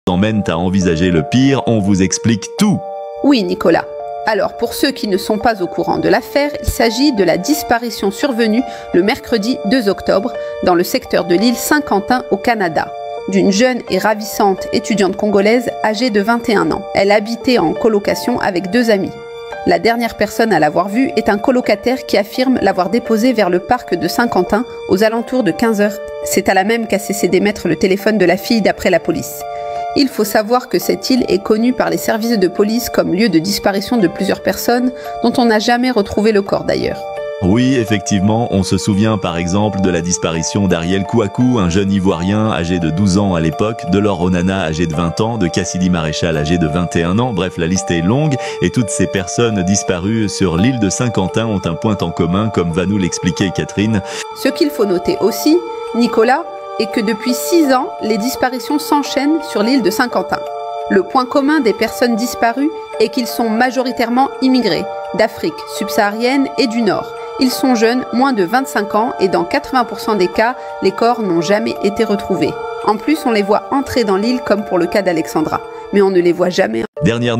emmènent à envisager le pire, on vous explique tout. Oui, Nicolas. Alors, pour ceux qui ne sont pas au courant de l'affaire, il s'agit de la disparition survenue le mercredi 2 octobre dans le secteur de l'île Saint-Quentin au Canada, d'une jeune et ravissante étudiante congolaise âgée de 21 ans. Elle habitait en colocation avec 2 amis. La dernière personne à l'avoir vue est un colocataire qui affirme l'avoir déposée vers le parc de Saint-Quentin aux alentours de 15 h. C'est à la même qu'a cessé d'émettre le téléphone de la fille d'après la police. Il faut savoir que cette île est connue par les services de police comme lieu de disparition de plusieurs personnes dont on n'a jamais retrouvé le corps d'ailleurs. Oui, effectivement, on se souvient par exemple de la disparition d'Ariel Kouakou, un jeune Ivoirien âgé de 12 ans à l'époque, de Laure Onana âgé de 20 ans, de Cassidy Maréchal âgé de 21 ans, bref la liste est longue et toutes ces personnes disparues sur l'île de Saint-Quentin ont un point en commun comme va nous l'expliquer Catherine. Ce qu'il faut noter aussi, Nicolas, est que depuis 6 ans, les disparitions s'enchaînent sur l'île de Saint-Quentin. Le point commun des personnes disparues est qu'ils sont majoritairement immigrés, d'Afrique subsaharienne et du Nord. Ils sont jeunes, moins de 25 ans, et dans 80% des cas, les corps n'ont jamais été retrouvés. En plus, on les voit entrer dans l'île comme pour le cas d'Alexandra, mais on ne les voit jamais. Dernière